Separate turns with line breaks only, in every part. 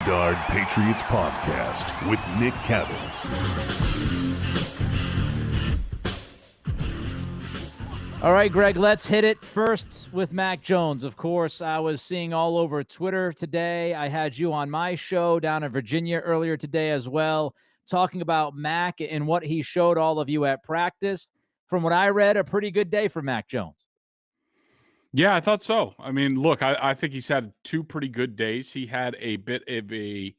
Bedard Patriots Podcast with Nick Cavins.
All right, Greg, let's hit it first with Mac Jones. Of course, I was seeing all over Twitter today. I had you on my show down in Virginia earlier today as well, talking about Mac and what he showed all of you at practice. From what I read, a pretty good day for Mac Jones.
Yeah, I thought so. I mean, look, I think he's had two pretty good days. He had a bit of a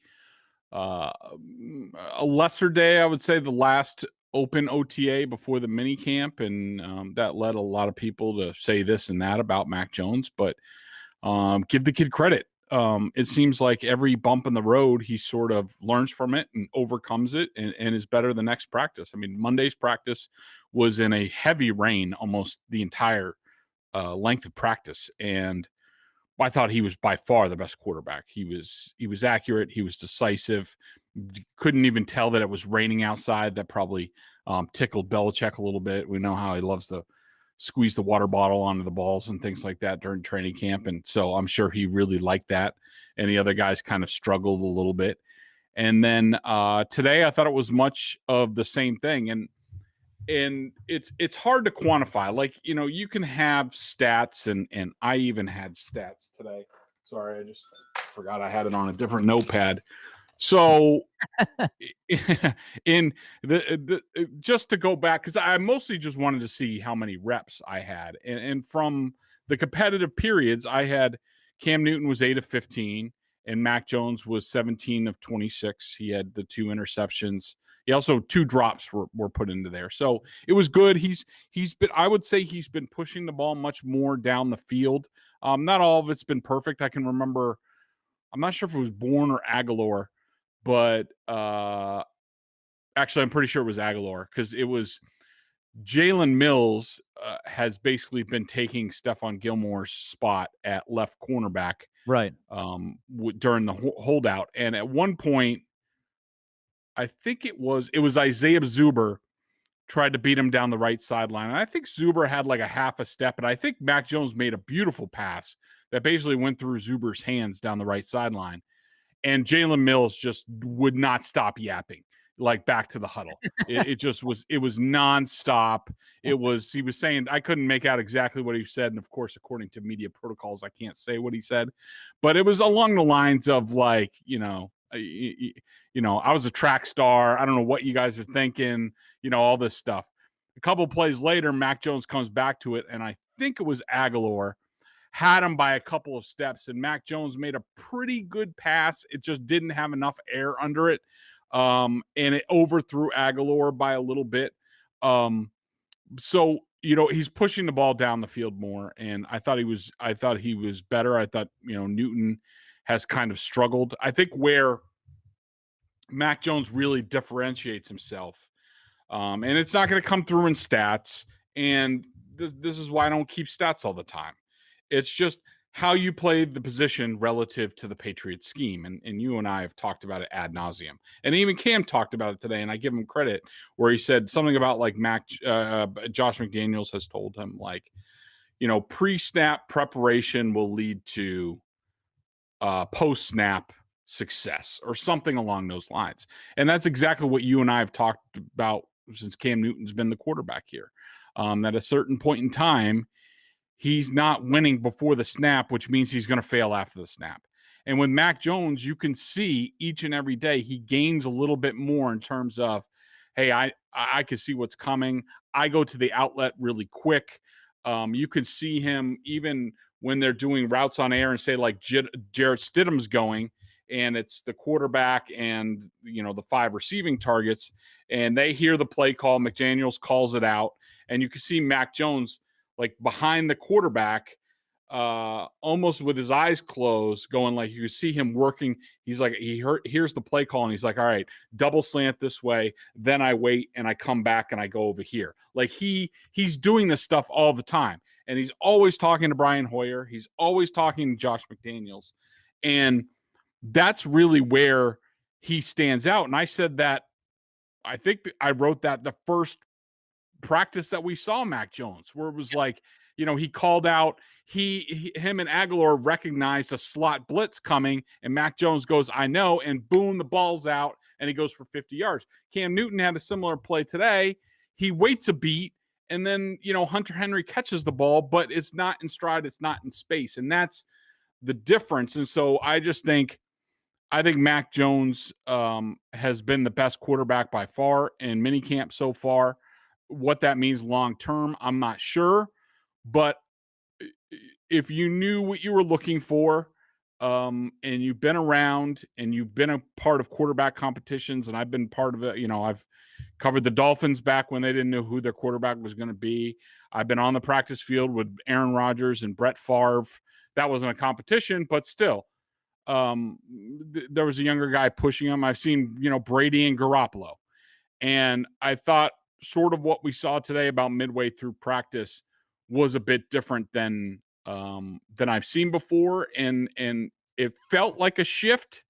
lesser day, I would say, the last open OTA before the minicamp, and that led a lot of people to say this and that about Mac Jones. But give the kid credit. It seems like every bump in the road, he sort of learns from it and overcomes it and is better the next practice. I mean, Monday's practice was in a heavy rain almost the entire length of practice, and I thought he was by far the best quarterback. He was accurate. He was decisive. Couldn't even tell that it was raining outside. That probably tickled Belichick a little bit. We know how he loves to squeeze the water bottle onto the balls and things like that during training camp, and so I'm sure he really liked that. And the other guys kind of struggled a little bit. And then today, I thought it was much of the same thing. And it's hard to quantify. Like, you know, you can have stats, and I even had stats today. Sorry, I just forgot I had it on a different notepad. So in the just to go back, because I mostly just wanted to see how many reps I had. And from the competitive periods, I had Cam Newton was 8 of 15, and Mac Jones was 17 of 26. He had the 2 interceptions. He also 2 drops were put into there. So it was good. He's been, I would say he's been pushing the ball much more down the field. Not all of it's been perfect. I can remember, I'm not sure if it was Bourne or Aguilar, but actually I'm pretty sure it was Aguilar, because it was Jalen Mills has basically been taking Stephon Gilmore's spot at left cornerback
Right.
during the holdout. And at one point, I think it was Isaiah Zuber tried to beat him down the right sideline. And I think Zuber had like a half a step, and I think Mac Jones made a beautiful pass that basically went through Zuber's hands down the right sideline. And Jalen Mills just would not stop yapping, like back to the huddle. It was nonstop. He was saying, I couldn't make out exactly what he said. And of course, according to media protocols, I can't say what he said, but it was along the lines of like, I was a track star. I don't know what you guys are thinking, all this stuff. A couple of plays later, Mac Jones comes back to it, and I think it was Aguilar, had him by a couple of steps, and Mac Jones made a pretty good pass. It just didn't have enough air under it, and it overthrew Aguilar by a little bit. So, he's pushing the ball down the field more, and I thought he was better. I thought, Newton has kind of struggled. I think where Mac Jones really differentiates himself, and it's not going to come through in stats, and this is why I don't keep stats all the time. It's just how you play the position relative to the Patriots scheme. And you and I have talked about it ad nauseum. And even Cam talked about it today, and I give him credit, where he said something about like Josh McDaniels has told him, like, pre-snap preparation will lead to post-snap success or something along those lines. And that's exactly what you and I have talked about since Cam Newton's been the quarterback here. That at a certain point in time, he's not winning before the snap, which means he's going to fail after the snap. And with Mac Jones, you can see each and every day he gains a little bit more in terms of, hey, I can see what's coming. I go to the outlet really quick. You can see him even when they're doing routes on air and say like Jarrett Stidham's going, and it's the quarterback and, the 5 receiving targets, and they hear the play call. McDaniels calls it out, and you can see Mac Jones like behind the quarterback, almost with his eyes closed, going like, you see him working. He's like, here's the play call, and he's like, all right, double slant this way. Then I wait and I come back and I go over here. Like he's doing this stuff all the time. And he's always talking to Brian Hoyer. He's always talking to Josh McDaniels. And that's really where he stands out. And I said that, I think I wrote that the first practice that we saw Mac Jones, where it was like, he called out, him and Aguilar recognized a slot blitz coming, and Mac Jones goes, I know, and boom, the ball's out, and he goes for 50 yards. Cam Newton had a similar play today. He waits a beat, and then, Hunter Henry catches the ball, but it's not in stride, it's not in space, and that's the difference. And so I think Mac Jones has been the best quarterback by far in minicamp so far. What that means long term, I'm not sure. But if you knew what you were looking for, and you've been around and you've been a part of quarterback competitions, and I've been part of it, I've covered the Dolphins back when they didn't know who their quarterback was going to be. I've been on the practice field with Aaron Rodgers and Brett Favre. That wasn't a competition, but still. There was a younger guy pushing him. I've seen, Brady and Garoppolo. And I thought sort of what we saw today about midway through practice was a bit different than I've seen before. And it felt like a shift,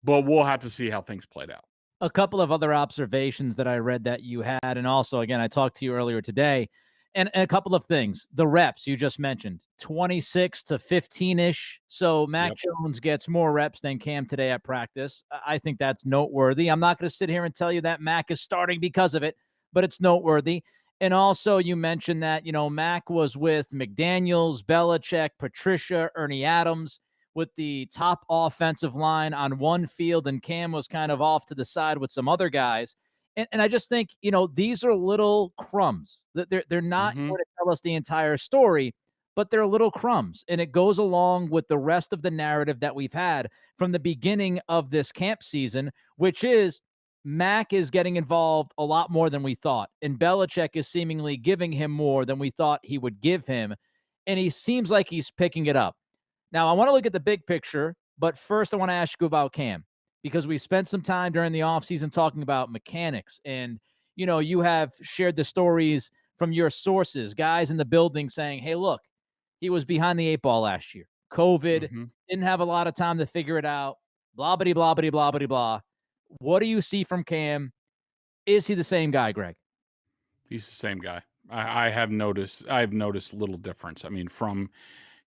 but we'll have to see how things played out.
A couple of other observations that I read that you had, and also, again, I talked to you earlier today, and a couple of things. The reps you just mentioned, 26 to 15-ish. So Mac Jones gets more reps than Cam today at practice. I think that's noteworthy. I'm not going to sit here and tell you that Mac is starting because of it, but it's noteworthy. And also you mentioned that, Mac was with McDaniels, Belichick, Patricia, Ernie Adams, with the top offensive line on one field, and Cam was kind of off to the side with some other guys. And I just think, these are little crumbs. They're not going to tell us the entire story, but they're little crumbs. And it goes along with the rest of the narrative that we've had from the beginning of this camp season, which is Mac is getting involved a lot more than we thought. And Belichick is seemingly giving him more than we thought he would give him. And he seems like he's picking it up. Now, I want to look at the big picture, but first I want to ask you about Cam, because we spent some time during the offseason talking about mechanics. And, you have shared the stories from your sources, guys in the building saying, hey, look, he was behind the 8 ball last year. COVID, didn't have a lot of time to figure it out, blah, blah, blah, blah, blah, blah, blah. What do you see from Cam? Is he the same guy, Greg?
He's the same guy. I've noticed little difference. I mean, from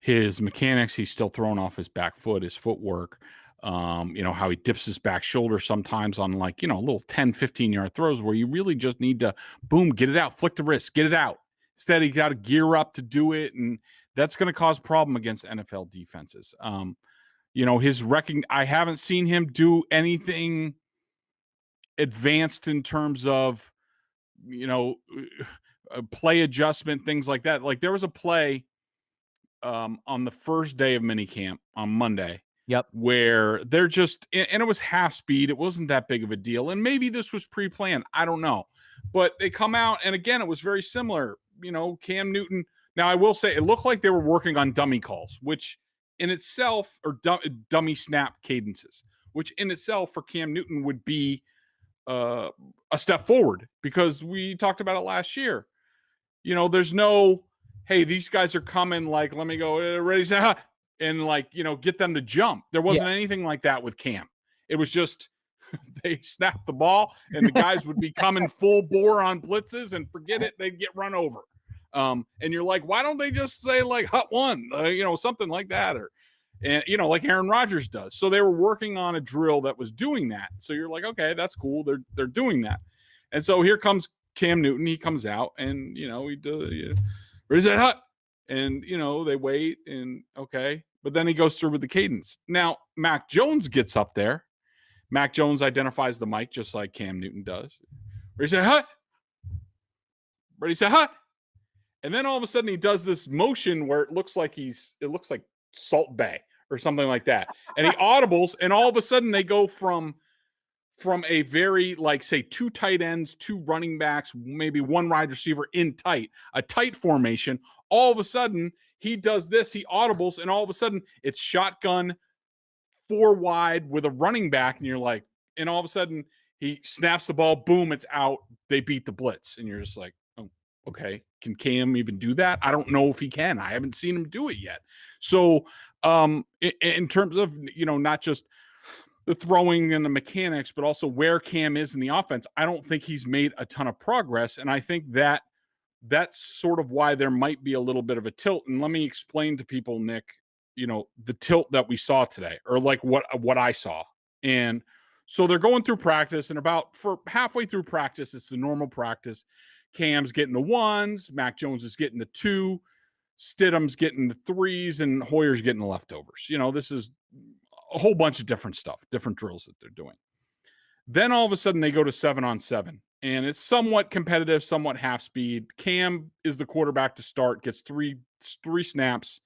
his mechanics, he's still throwing off his back foot, his footwork, how he dips his back shoulder sometimes on little 10, 15-yard throws where you really just need to, boom, get it out, flick the wrist, get it out. Instead, he got to gear up to do it, and that's going to cause problem against NFL defenses. I haven't seen him do anything advanced in terms of, play adjustment, things like that. Like there was a play on the first day of minicamp on Monday. Where they're just, and it was half speed. It wasn't that big of a deal. And maybe this was pre-planned. I don't know. But they come out, and again, it was very similar. Cam Newton. Now, I will say it looked like they were working on dummy calls, which in itself, or dummy snap cadences, which in itself for Cam Newton would be a step forward, because we talked about it last year. There's no, hey, these guys are coming, like, let me go, ready, set, hot, and get them to jump. There wasn't anything like that with Cam. It was just they snapped the ball, and the guys would be coming full bore on blitzes, and forget it, they'd get run over. And you're like, why don't they just say hut one, something like that, or like Aaron Rodgers does. So they were working on a drill that was doing that. So you're like, okay, that's cool. They're doing that. And so here comes Cam Newton. He comes out, and he does, where's that hut? And they wait, and okay. But then he goes through with the cadence. Now, Mac Jones gets up there. Mac Jones identifies the mic just like Cam Newton does. Ready, set, hut. Ready, set, hut. And then all of a sudden he does this motion where it looks like Salt Bay or something like that. And he audibles, and all of a sudden they go from a very, say, 2 tight ends, 2 running backs, maybe 1 wide receiver in a tight formation. All of a sudden, he does this, he audibles, and all of a sudden, it's shotgun 4 wide with a running back, and you're like, and all of a sudden, he snaps the ball, boom, it's out, they beat the blitz, and you're just like, oh, okay, can Cam even do that? I don't know if he can. I haven't seen him do it yet. So, in terms of, not just the throwing and the mechanics, but also where Cam is in the offense, I don't think he's made a ton of progress, and I think that that's sort of why there might be a little bit of a tilt. And let me explain to people, Nick, the tilt that we saw today, or like what I saw. And so they're going through practice, and for halfway through practice, it's the normal practice. Cam's getting the 1s, Mac Jones is getting the 2, Stidham's getting the 3s, and Hoyer's getting the leftovers. This is a whole bunch of different stuff, different drills that they're doing. Then all of a sudden they go to 7-on-7, and it's somewhat competitive, somewhat half speed. Cam is the quarterback to start, gets three snaps,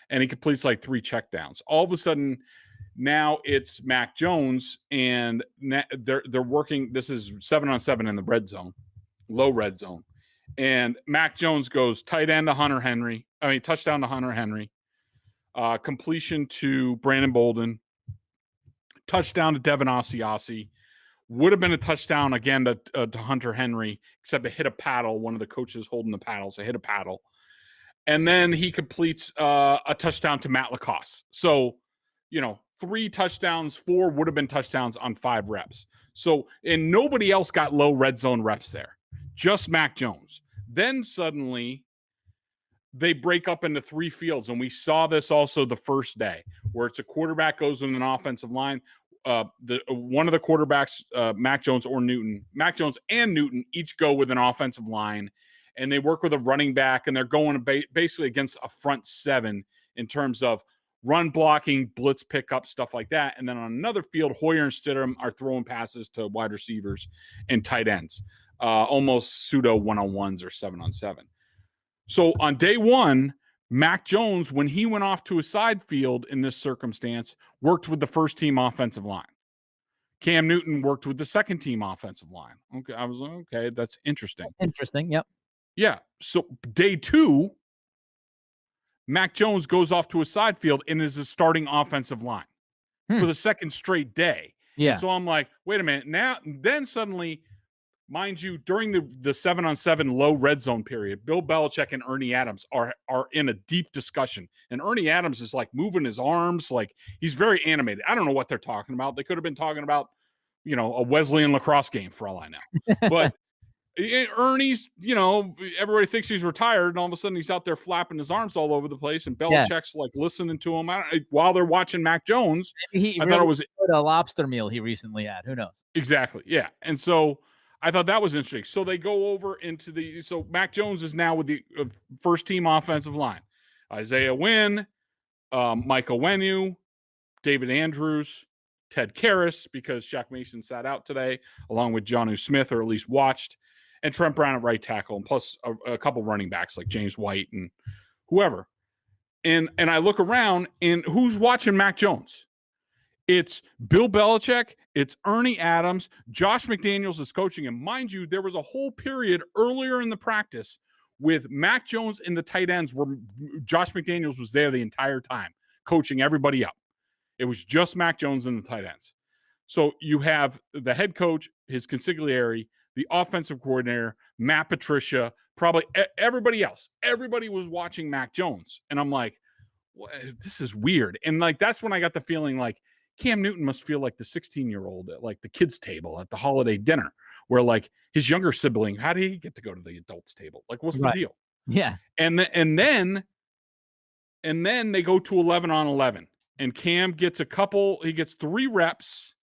and he completes like 3 checkdowns. All of a sudden, now it's Mac Jones, and they're working. This is 7-on-7 in the red zone, low red zone. And Mac Jones goes tight end to touchdown to Hunter Henry, completion to Brandon Bolden, touchdown to Devin Asiasi. Would have been a touchdown again to Hunter Henry, except they hit a paddle. One of the coaches holding the paddles, they hit a paddle. And then he completes a touchdown to Matt Lacoste. So, 3 touchdowns, 4 would have been touchdowns on 5 reps. So, and nobody else got low red zone reps there, just Mac Jones. Then suddenly they break up into 3 fields. And we saw this also the first day, where it's a quarterback goes in an offensive line. One of the quarterbacks, Mac Jones and Newton each go with an offensive line, and they work with a running back, and they're going basically against a front 7 in terms of run blocking, blitz pickup, stuff like that. And then on another field, Hoyer and Stidham are throwing passes to wide receivers and tight ends, almost pseudo 1-on-1s or 7-on-7. So on day 1, Mac Jones, when he went off to a side field in this circumstance, worked with the first team offensive line. Cam Newton worked with the second team offensive line. Okay, I was like, okay, that's interesting.
Interesting, yep.
Yeah. So day 2, Mac Jones goes off to a side field and is a starting offensive line for the second straight day.
Yeah.
And so I'm like, wait a minute. Then suddenly, mind you, during the 7-on-7 low red zone period, Bill Belichick and Ernie Adams are in a deep discussion. And Ernie Adams is like moving his arms, like he's very animated. I don't know what they're talking about. They could have been talking about, a Wesleyan lacrosse game for all I know. But Ernie's, everybody thinks he's retired, and all of a sudden he's out there flapping his arms all over the place, and Belichick's like listening to him while they're watching Mac Jones.
Maybe thought it was a lobster meal he recently had. Who knows?
Exactly. Yeah. And so I thought that was interesting. So they go over into so Mac Jones is now with the first team offensive line. Isaiah Wynn, Mike Onwenu, David Andrews, Ted Karras, because Shaq Mason sat out today, along with Jonnu Smith, or at least watched, and Trent Brown at right tackle, and plus a couple running backs like James White and whoever. And I look around, and who's watching Mac Jones? It's Bill Belichick, it's Ernie Adams, Josh McDaniels is coaching. And mind you, there was a whole period earlier in the practice with Mac Jones and the tight ends where Josh McDaniels was there the entire time, coaching everybody up. It was just Mac Jones and the tight ends. So you have the head coach, his consigliere, the offensive coordinator, Matt Patricia, probably everybody else. Everybody was watching Mac Jones. And I'm like, this is weird. And like, that's when I got the feeling like Cam Newton must feel like the 16-year-old at like the kids' table at the holiday dinner, where like his younger sibling, how did he get to go to the adults' table? Like, what's the deal?
Yeah.
And then they go to 11-on-11, and Cam gets he gets 3 reps.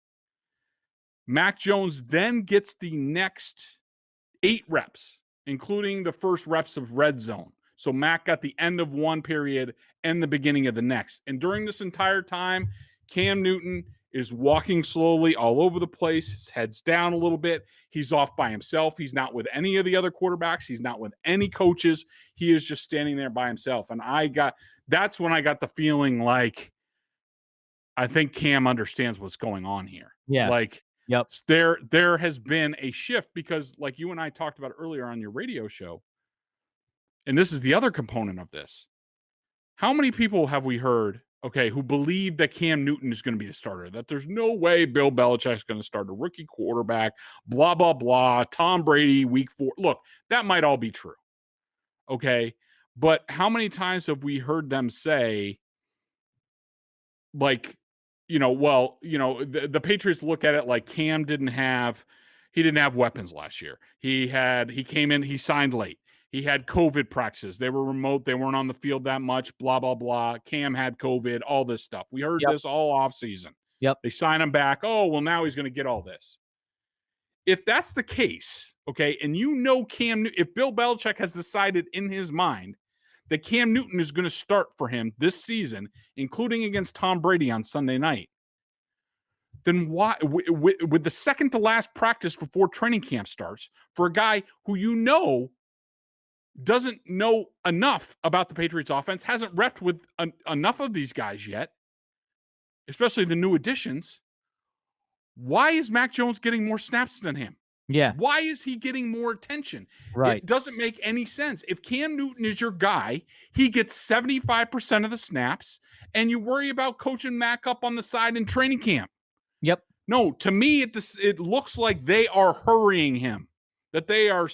Mac Jones then gets the next 8 reps, including the first reps of red zone. So Mac got the end of one period and the beginning of the next. And during this entire time, Cam Newton is walking slowly all over the place. His head's down a little bit. He's off by himself. He's not with any of the other quarterbacks. He's not with any coaches. He is just standing there by himself. And that's when I got the feeling like, I think Cam understands what's going on here.
Yeah.
Like,
yep.
There has been a shift, because like you and I talked about earlier on your radio show, and this is the other component of this. How many people have we heard, who believe that Cam Newton is going to be the starter, that there's no way Bill Belichick's going to start a rookie quarterback, blah, blah, blah, Tom Brady, week 4. Look, that might all be true. Okay. But how many times have we heard them say, like, the Patriots look at it like Cam didn't have weapons last year. He came in, he signed late. he had COVID practices. They were remote. They weren't on the field that much, blah, blah, blah. Cam had COVID, all this stuff. We heard this all offseason.
Yep.
They sign him back. Oh, well, now he's going to get all this. If that's the case, okay, and if Bill Belichick has decided in his mind that Cam Newton is going to start for him this season, including against Tom Brady on Sunday night, then why, with the second to last practice before training camp starts, for a guy who doesn't know enough about the Patriots offense, hasn't repped with enough of these guys yet, especially the new additions, why is Mac Jones getting more snaps than him?
Yeah.
Why is he getting more attention?
Right.
It doesn't make any sense. If Cam Newton is your guy, he gets 75% of the snaps, and you worry about coaching Mac up on the side in training camp.
Yep.
No, to me, it looks like they are hurrying him, that they are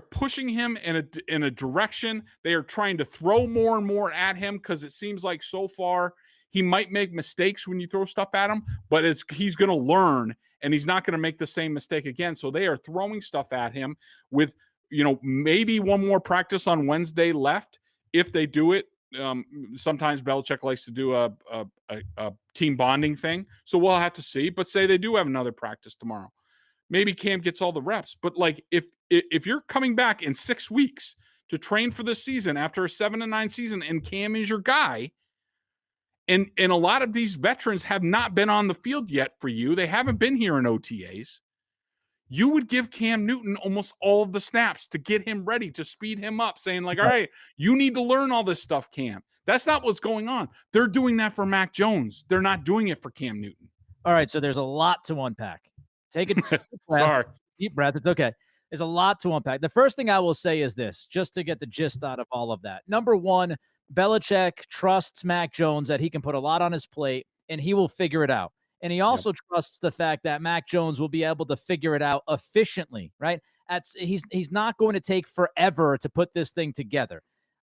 pushing him in a direction. They are trying to throw more and more at him because it seems like so far he might make mistakes when you throw stuff at him, but he's going to learn and he's not going to make the same mistake again. So they are throwing stuff at him with, maybe one more practice on Wednesday left. If they do it, sometimes Belichick likes to do a team bonding thing. So we'll have to see, but say they do have another practice tomorrow. Maybe Cam gets all the reps, but like if you're coming back in 6 weeks to train for this season after a 7-9 season and Cam is your guy, and a lot of these veterans have not been on the field yet for you, they haven't been here in OTAs, you would give Cam Newton almost all of the snaps to get him ready, to speed him up, saying like, all right, you need to learn all this stuff, Cam. That's not what's going on. They're doing that for Mac Jones. They're not doing it for Cam Newton.
All right, so there's a lot to unpack. Take a deep breath.
Sorry.
Deep breath. It's okay. There's a lot to unpack. The first thing I will say is this, just to get the gist out of all of that. Number one, Belichick trusts Mac Jones that he can put a lot on his plate and he will figure it out. And he also trusts the fact that Mac Jones will be able to figure it out efficiently, right? He's not going to take forever to put this thing together.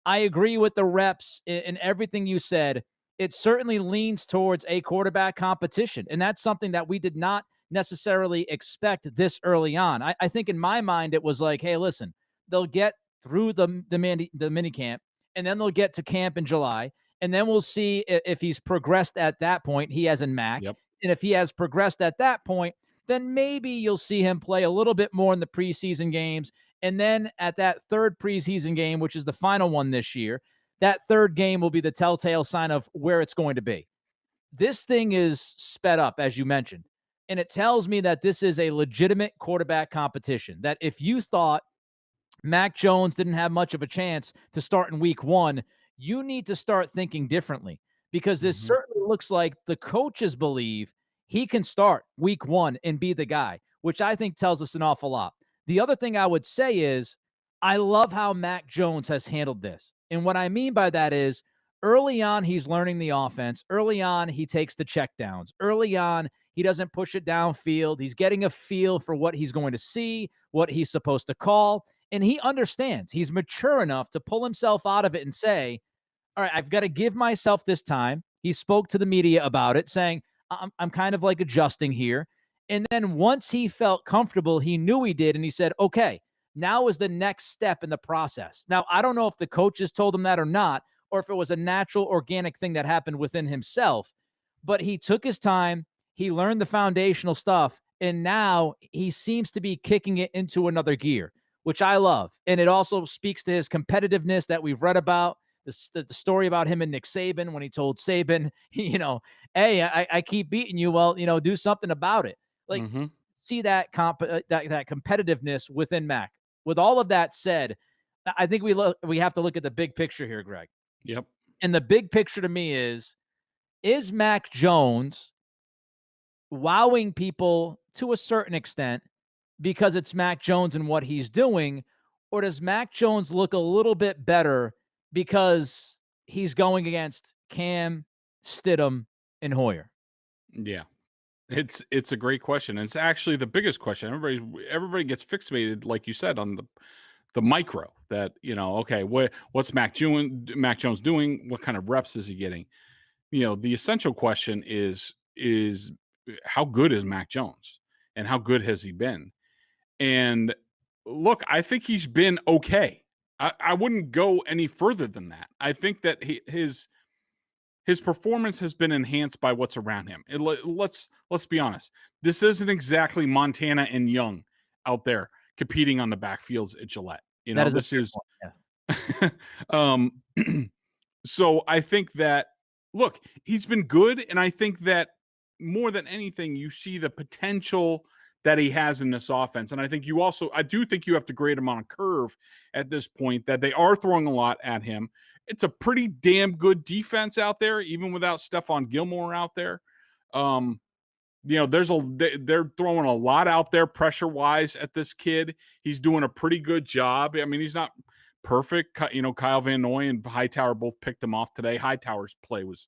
I agree with the reps and everything you said. It certainly leans towards a quarterback competition, and that's something that we did not necessarily expect this early on. I think in my mind it was like, hey, listen, they'll get through the minicamp, and then they'll get to camp in July, and then we'll see if he's progressed at that point. He has in Mac.
Yep.
And if he has progressed at that point, then maybe you'll see him play a little bit more in the preseason games. And then at that third preseason game, which is the final one this year, that third game will be the telltale sign of where it's going to be. This thing is sped up, as you mentioned. And it tells me that this is a legitimate quarterback competition, that if you thought Mac Jones didn't have much of a chance to start in week one, you need to start thinking differently, because this certainly looks like the coaches believe he can start week one and be the guy, which I think tells us an awful lot. The other thing I would say is I love how Mac Jones has handled this. And what I mean by that is early on, he's learning the offense. Early on, he takes the checkdowns. Early on, he doesn't push it downfield. He's getting a feel for what he's going to see, what he's supposed to call. And he understands. He's mature enough to pull himself out of it and say, all right, I've got to give myself this time. He spoke to the media about it, saying, I'm kind of like adjusting here. And then once he felt comfortable, he knew he did. And he said, okay, now is the next step in the process. Now, I don't know if the coaches told him that or not, or if it was a natural, organic thing that happened within himself. But he took his time. He learned the foundational stuff. And now he seems to be kicking it into another gear, which I love. And it also speaks to his competitiveness that we've read about. The story about him and Nick Saban, when he told Saban, hey, I keep beating you. Well, do something about it. Like, see that that competitiveness within Mac. With all of that said, I think we have to look at the big picture here, Greg.
Yep.
And the big picture to me is Mac Jones wowing people to a certain extent because it's Mac Jones and what he's doing, or does Mac Jones look a little bit better because he's going against Cam, Stidham, and Hoyer?
Yeah. It's a great question. And it's actually the biggest question. Everybody gets fixated, like you said, on the micro that, okay, what's Mac Jones doing? What kind of reps is he getting? The essential question is how good is Mac Jones and how good has he been? And look, I think he's been okay. I wouldn't go any further than that. I think that his performance has been enhanced by what's around him. Let's be honest. This isn't exactly Montana and Young out there competing on the backfields at Gillette.
That is
This is
point, yeah.
So I think that, look, he's been good, and I think that more than anything, you see the potential that he has in this offense. And I think I do think you have to grade him on a curve at this point, that they are throwing a lot at him. It's a pretty damn good defense out there, even without Stephon Gilmore out there. They're throwing a lot out there pressure wise at this kid. He's doing a pretty good job. I mean, he's not perfect. Kyle Van Noy and Hightower both picked him off today. Hightower's play was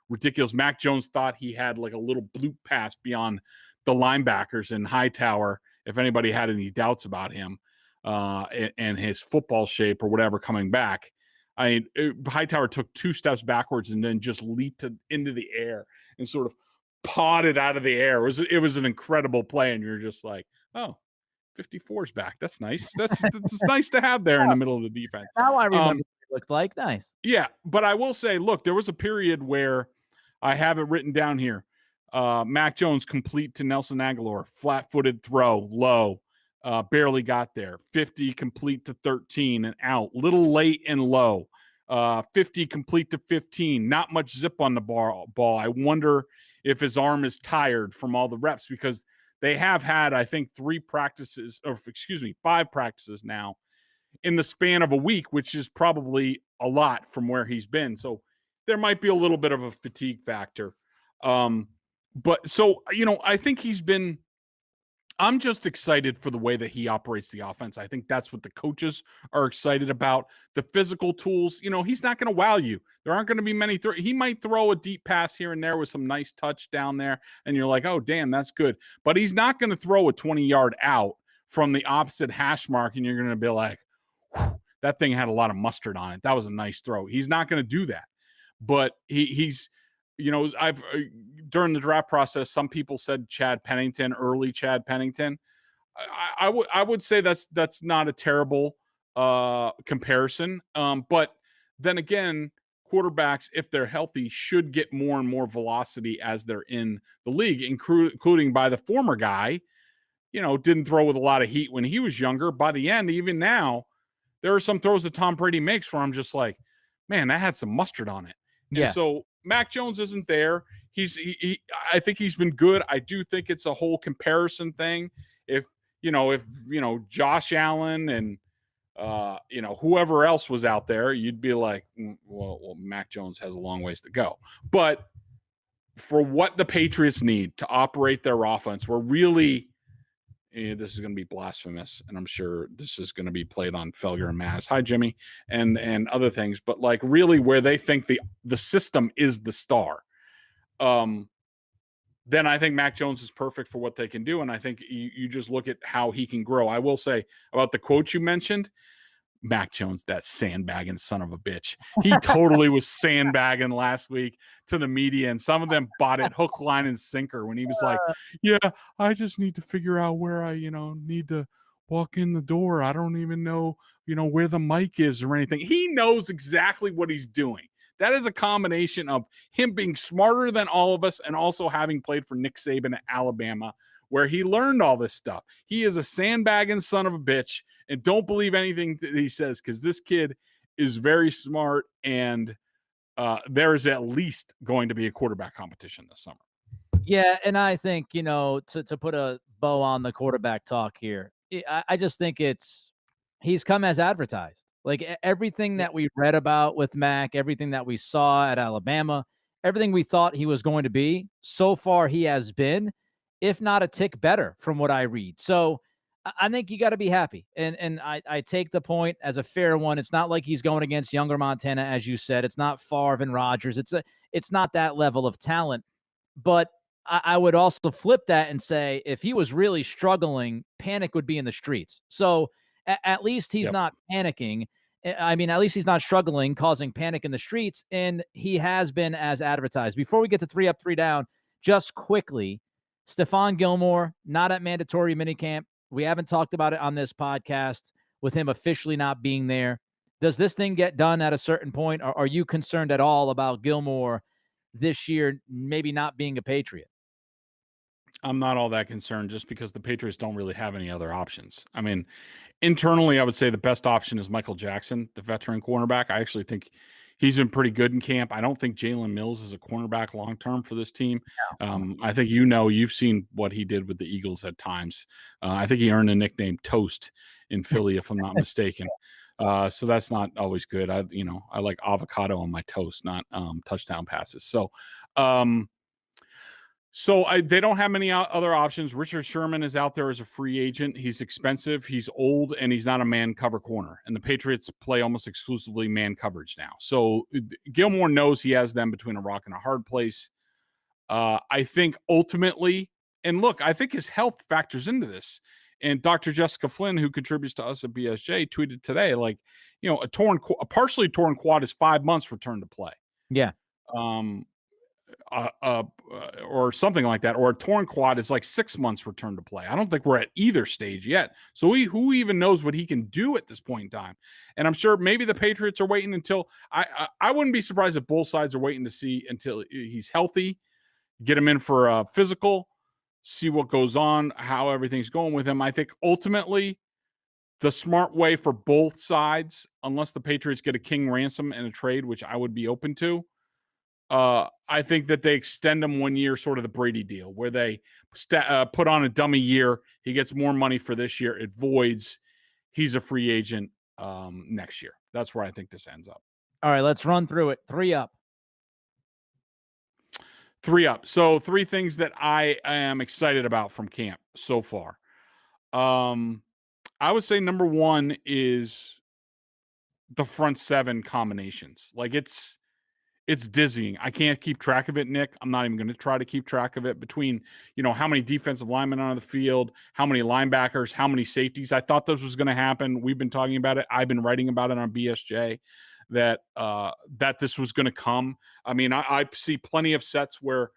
ridiculous. Mac Jones thought he had like a little bloop pass beyond the linebackers, and Hightower, if anybody had any doubts about him and his football shape or whatever coming back, Hightower took 2 steps backwards and then just leaped into the air and sort of potted out of the air. It was an incredible play, and you're just like, oh, 54's back. That's nice. That's nice to have there in the middle of the defense.
Now I remember what it looked like. Nice.
Yeah, but I will say, look, there was a period where I have it written down here. Mac Jones complete to Nelson Aguilar, flat-footed throw, low, barely got there. 50 complete to 13 and out, little late and low. 50 complete to 15, not much zip on the ball. I wonder if his arm is tired from all the reps, because they have had, I think, 5 practices now in the span of a week, which is probably a lot from where he's been. So there might be a little bit of a fatigue factor. But so, I think I'm just excited for the way that he operates the offense. I think that's what the coaches are excited about. The physical tools, he's not going to wow you. There aren't going to be many. He might throw a deep pass here and there with some nice touch down there, and you're like, oh, damn, that's good. But he's not going to throw a 20-yard out from the opposite hash mark, and you're going to be like, that thing had a lot of mustard on it. That was a nice throw. He's not going to do that. But he's I've during the draft process, some people said early Chad Pennington. I would say that's not a terrible comparison. But then again, quarterbacks, if they're healthy, should get more and more velocity as they're in the league, including by the former guy, didn't throw with a lot of heat when he was younger. By the end, even now, there are some throws that Tom Brady makes where I'm just like, man, that had some mustard on it.
Yeah.
And so Mac Jones isn't there. I think he's been good. I do think it's a whole comparison thing. If Josh Allen and whoever else was out there, you'd be like, well, Mac Jones has a long ways to go. But for what the Patriots need to operate their offense, we're really, this is going to be blasphemous, and I'm sure this is going to be played on Felger and Maz. Hi, Jimmy, and other things. But like really where they think the system is the star, then I think Mac Jones is perfect for what they can do. And I think you just look at how he can grow. I will say about the quote you mentioned, Mac Jones, that sandbagging son of a bitch. He totally was sandbagging last week to the media, and some of them bought it hook, line, and sinker when he was like, yeah, I just need to figure out where I, need to walk in the door. I don't even know, where the mic is or anything. He knows exactly what he's doing. That is a combination of him being smarter than all of us and also having played for Nick Saban at Alabama, where he learned all this stuff. He is a sandbagging son of a bitch, and don't believe anything that he says, because this kid is very smart, and there is at least going to be a quarterback competition this summer.
Yeah, and I think, to put a bow on the quarterback talk here, I just think he's come as advertised. Like everything that we read about with Mac, everything that we saw at Alabama, everything we thought he was going to be, so far he has been, if not a tick better from what I read. So I think you got to be happy. And I take the point as a fair one. It's not like he's going against younger Montana, as you said. It's not Favre and Rodgers. It's not that level of talent. But I would also flip that and say, if he was really struggling, panic would be in the streets. So at least he's not panicking. I mean, at least he's not struggling, causing panic in the streets, and he has been as advertised. Before we get to 3 up, 3 down, just quickly, Stephon Gilmore, not at mandatory minicamp, We haven't talked about it on this podcast with him officially not being there. Does this thing get done at a certain point, or are you concerned at all about Gilmore this year maybe not being a Patriot?
I'm not all that concerned just because the Patriots don't really have any other options. I mean, internally, I would say the best option is Michael Jackson, the veteran cornerback. I actually think he's been pretty good in camp. I don't think Jalen Mills is a cornerback long term for this team. I think you've seen what he did with the Eagles at times. I think he earned a nickname Toast in Philly, if I'm not mistaken. So that's not always good. I like avocado on my toast, not touchdown passes. So they don't have many other options. Richard Sherman is out there as a free agent. He's expensive, he's old, and he's not a man cover corner. And the Patriots play almost exclusively man coverage now. So Gilmore knows he has them between a rock and a hard place. I think ultimately, and look, I think his health factors into this. And Dr. Jessica Flynn, who contributes to us at BSJ, tweeted today, like, a partially torn quad is 5 months return to play.
Yeah.
Or something like that, or a torn quad is like 6 months return to play. I don't think we're at either stage yet. So who even knows what he can do at this point in time? And I'm sure maybe the Patriots are waiting until I wouldn't be surprised if both sides are waiting to see until he's healthy, get him in for a physical, see what goes on, how everything's going with him. I think ultimately the smart way for both sides, unless the Patriots get a king ransom in a trade, which I would be open to, I think that they extend him 1 year, sort of the Brady deal, where they put on a dummy year. He gets more money for this year. It voids. He's a free agent next year. That's where I think this ends up.
All right, let's run through it. 3 up.
3 up. So 3 things that I am excited about from camp so far. I would say number 1 is the front 7 combinations. Like it's dizzying. I can't keep track of it, Nick. I'm not even going to try to keep track of it between, how many defensive linemen on the field, how many linebackers, how many safeties. I thought this was going to happen. We've been talking about it. I've been writing about it on BSJ that this was going to come. I mean, I see plenty of sets where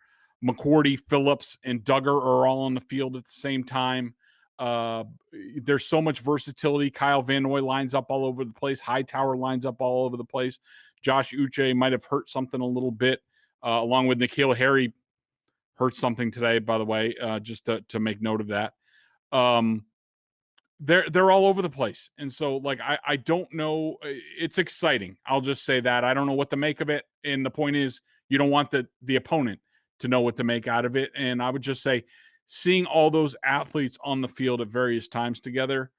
McCourty, Phillips, and Duggar are all on the field at the same time. There's so much versatility. Kyle Van Noy lines up all over the place. Hightower lines up all over the place. Josh Uche might have hurt something a little bit, along with N'Keal Harry hurt something today, by the way, just to make note of that. They're all over the place. And so, like, I don't know. It's exciting. I'll just say that. I don't know what to make of it. And the point is, you don't want the opponent to know what to make out of it. And I would just say, seeing all those athletes on the field at various times together,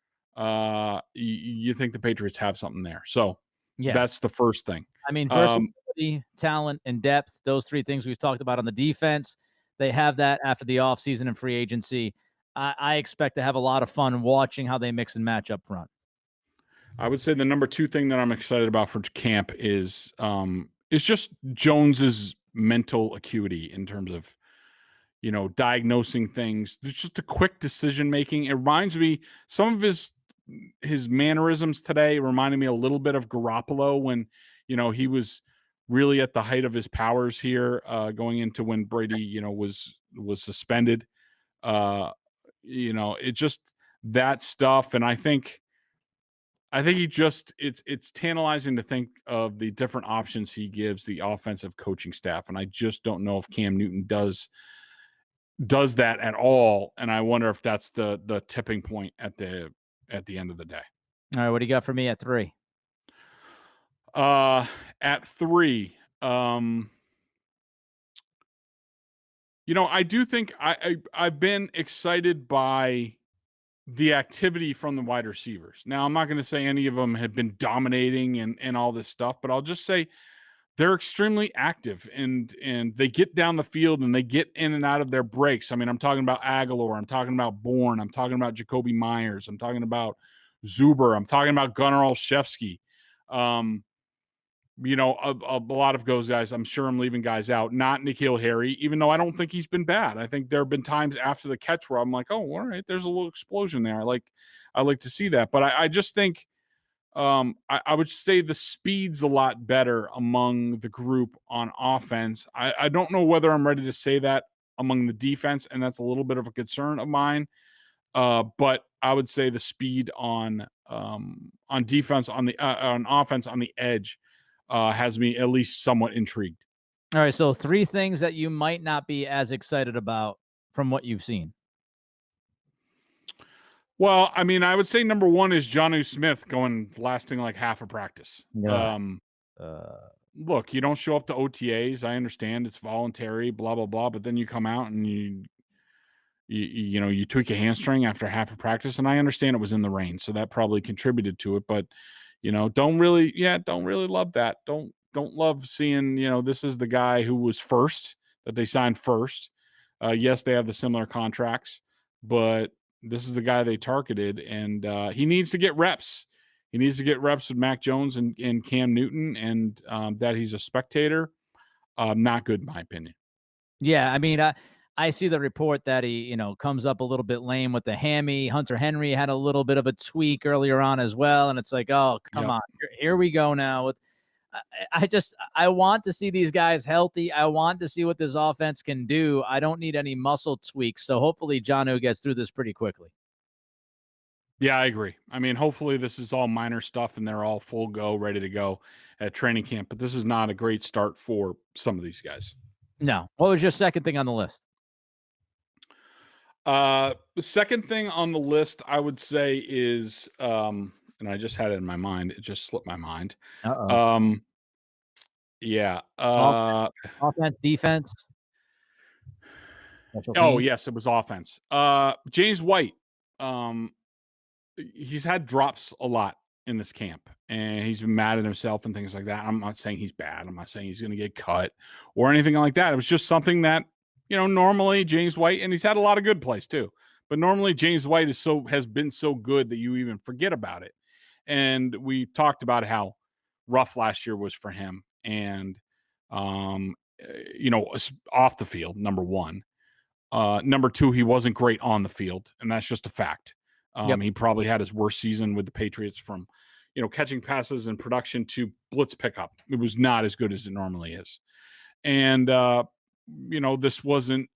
you think the Patriots have something there. So
yeah,
that's the first thing.
I mean, versatility, talent, and depth, those 3 things we've talked about on the defense, they have that after the offseason and free agency. I expect to have a lot of fun watching how they mix and match up front.
I would say the number 2 thing that I'm excited about for camp is just Jones's mental acuity in terms of, diagnosing things. It's just a quick decision making. It reminds me, some of his mannerisms today reminded me a little bit of Garoppolo when, he was really at the height of his powers here, going into when Brady, was suspended. It just that stuff. And I think he just, it's tantalizing to think of the different options he gives the offensive coaching staff. And I just don't know if Cam Newton does that at all. And I wonder if that's the tipping point at the end of the day.
All right, what do you got for me at 3?
At 3, I do think I've been excited by the activity from the wide receivers. Now, I'm not going to say any of them have been dominating and all this stuff, but I'll just say they're extremely active and they get down the field and they get in and out of their breaks. I mean, I'm talking about Aguilar. I'm talking about Bourne. I'm talking about Jacoby Myers. I'm talking about Zuber. I'm talking about Gunnar Olszewski. A lot of those guys, I'm sure I'm leaving guys out, not N'Keal Harry, even though I don't think he's been bad. I think there have been times after the catch where I'm like, oh, all right, there's a little explosion there. I like to see that. But I just think I would say the speed's a lot better among the group on offense. I don't know whether I'm ready to say that among the defense, and that's a little bit of a concern of mine. But I would say the speed on defense on offense on the edge has me at least somewhat intrigued.
All right, so 3 things that you might not be as excited about from what you've seen.
Well, I mean, I would say number one is Jonnu Smith lasting like half a practice.
Yeah.
Look, you don't show up to OTAs. I understand it's voluntary, blah blah blah, but then you come out and you tweak a hamstring after half a practice, and I understand it was in the rain, so that probably contributed to it. But don't really love that. Don't love seeing this is the guy who was first that they signed first. Yes, they have the similar contracts, but this is the guy they targeted, and he needs to get reps. He needs to get reps with Mac Jones and Cam Newton, and that he's a spectator. Not good in my opinion.
Yeah, I mean, I see the report that he, comes up a little bit lame with the hammy. Hunter Henry had a little bit of a tweak earlier on as well, and it's like, oh, come on, here we go now. With I want to see these guys healthy. I want to see what this offense can do. I don't need any muscle tweaks. So hopefully Jonnu gets through this pretty quickly.
Yeah, I agree. I mean, hopefully this is all minor stuff and they're all full go, ready to go at training camp. But this is not a great start for some of these guys.
No. What was your second thing on the list?
The second thing on the list, I would say, is and I just had it in my mind. It just slipped my mind. Yeah.
Offense, defense.
Oh, yes, it was offense. James White. He's had drops a lot in this camp, and he's been mad at himself and things like that. I'm not saying he's bad. I'm not saying he's going to get cut or anything like that. It was just something that, normally James White, and he's had a lot of good plays too, but normally James White has been so good that you even forget about it. And we talked about how rough last year was for him. And, off the field, number one. Number two, he wasn't great on the field, and that's just a fact. He probably had his worst season with the Patriots from, catching passes and production to blitz pickup. It was not as good as it normally is. And, this wasn't,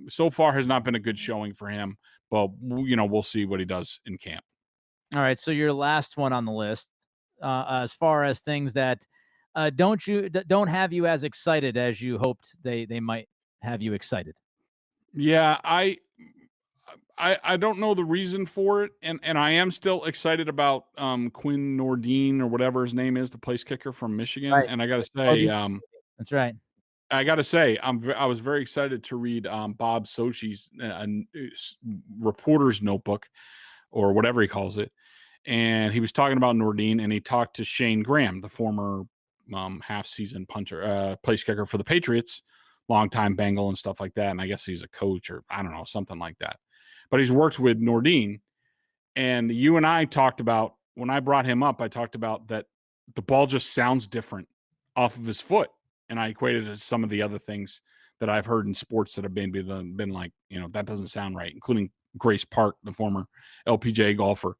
so far has not been a good showing for him, but, we'll see what he does in camp.
All right. So your last one on the list, as far as things that don't have you as excited as you hoped they might have you excited.
Yeah, I don't know the reason for it, and I am still excited about Quinn Nordine or whatever his name is, the place kicker from Michigan.
Right.
And I got to say,
that's right.
I got to say, I was very excited to read Bob Sochi's reporter's notebook or whatever he calls it, and he was talking about Nordine, and he talked to Shane Graham, the former half-season punter, place kicker for the Patriots, longtime Bengal and stuff like that. And I guess he's a coach or I don't know, something like that. But he's worked with Nordine, and you and I talked about, when I brought him up, I talked about that the ball just sounds different off of his foot. And I equated it to some of the other things that I've heard in sports that have been like, that doesn't sound right, including Grace Park, the former LPGA golfer.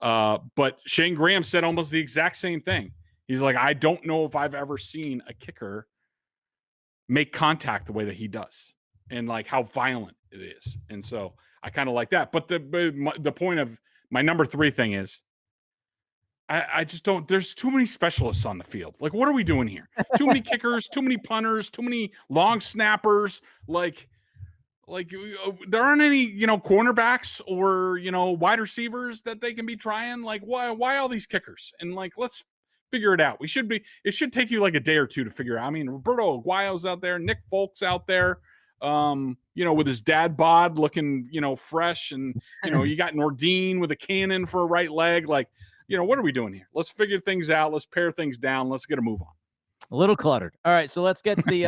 But Shane Graham said almost the exact same thing. He's like, I don't know if I've ever seen a kicker make contact the way that he does and like how violent it is. And so I kind of like that. But the point of my number 3 thing is I just don't, there's too many specialists on the field. Like, what are we doing here? Too many kickers, too many punters, too many long snappers. Like there aren't any, cornerbacks or, wide receivers that they can be trying. Like, why all these kickers? And like, let's figure it out. It should take you like a day or two to figure out. I mean, Roberto Aguayo's out there, Nick Folk's out there, with his dad bod looking, fresh. And, you got Nordine with a cannon for a right leg. Like, what are we doing here? Let's figure things out. Let's pare things down. Let's get a move on.
A little cluttered. All right. So let's get to the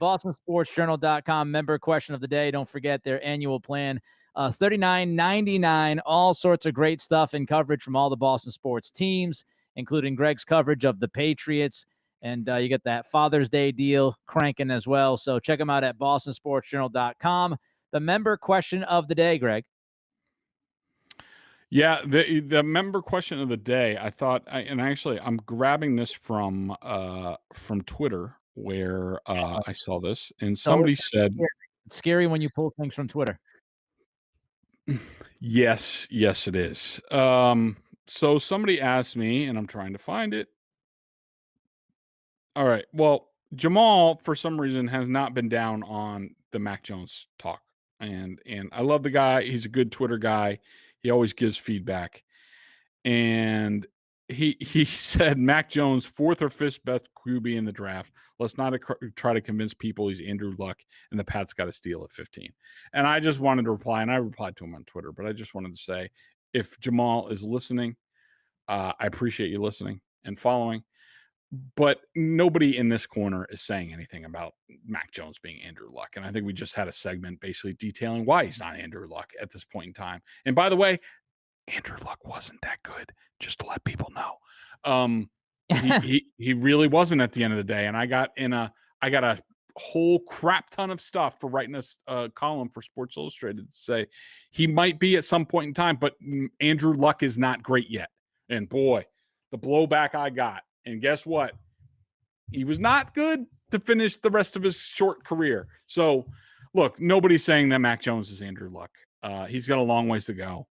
BostonSportsJournal.com member question of the day. Don't forget their annual plan. $39.99. All sorts of great stuff and coverage from all the Boston sports teams, including Greg's coverage of the Patriots. And you get that Father's Day deal cranking as well. So check them out at BostonSportsJournal.com. The member question of the day, Greg.
Yeah, the member question of the day, I thought, I'm grabbing this from Twitter where I saw this, and somebody said,
it's scary when you pull things from Twitter.
Yes, it is. So somebody asked me, and I'm trying to find it. All right. Well, Jamal, for some reason, has not been down on the Mac Jones talk. And I love the guy. He's a good Twitter guy. He always gives feedback. And he said Mac Jones, 4th or 5th best QB in the draft. Let's not try to convince people he's Andrew Luck and the Pats got to steal at 15. And I just wanted to reply, and I replied to him on Twitter, but I just wanted to say, if Jamal is listening, I appreciate you listening and following. But nobody in this corner is saying anything about Mac Jones being Andrew Luck. And I think we just had a segment basically detailing why he's not Andrew Luck at this point in time. And by the way, Andrew Luck wasn't that good, just to let people know. He really wasn't at the end of the day. And I got a whole crap ton of stuff for writing a column for Sports Illustrated to say he might be at some point in time, but Andrew Luck is not great yet. And boy, the blowback I got. And guess what? He was not good to finish the rest of his short career. So, look, nobody's saying that Mac Jones is Andrew Luck. He's got a long ways to go.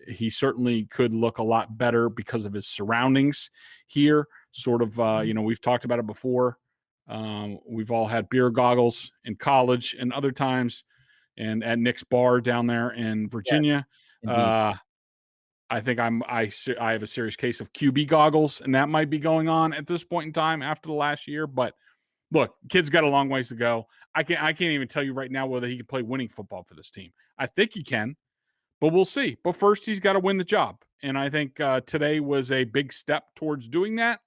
He certainly could look a lot better because of his surroundings here. Sort of, we've talked about it before. We've all had beer goggles in college and other times, and at Nick's bar down there in Virginia. Yeah, I think I have a serious case of QB goggles, and that might be going on at this point in time after the last year. But look, kid's got a long ways to go. I can't even tell you right now whether he can play winning football for this team. I think he can, but we'll see. But first, he's got to win the job, and I think today was a big step towards doing that.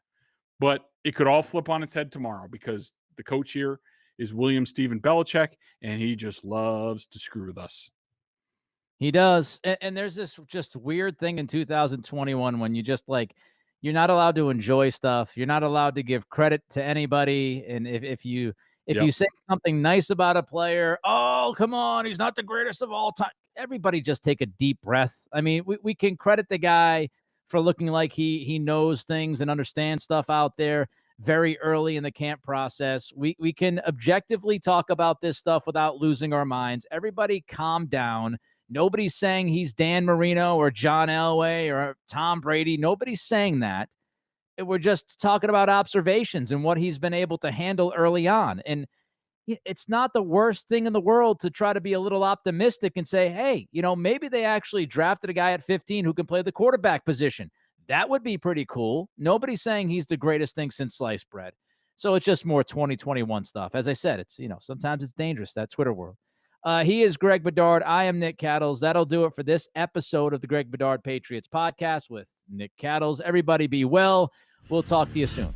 But it could all flip on its head tomorrow because the coach here is William Steven Belichick, and he just loves to screw with us.
He does. And there's this just weird thing in 2021 when you just you're not allowed to enjoy stuff. You're not allowed to give credit to anybody. And if you say something nice about a player, oh, come on, he's not the greatest of all time. Everybody just take a deep breath. I mean, we can credit the guy for looking like he knows things and understands stuff out there very early in the camp process. We can objectively talk about this stuff without losing our minds. Everybody calm down. Nobody's saying he's Dan Marino or John Elway or Tom Brady. Nobody's saying that. We're just talking about observations and what he's been able to handle early on. And it's not the worst thing in the world to try to be a little optimistic and say, hey, maybe they actually drafted a guy at 15 who can play the quarterback position. That would be pretty cool. Nobody's saying he's the greatest thing since sliced bread. So it's just more 2021 stuff. As I said, it's, sometimes it's dangerous, that Twitter world. He is Greg Bedard. I am Nick Cattles. That'll do it for this episode of the Greg Bedard Patriots Podcast with Nick Cattles. Everybody be well. We'll talk to you soon.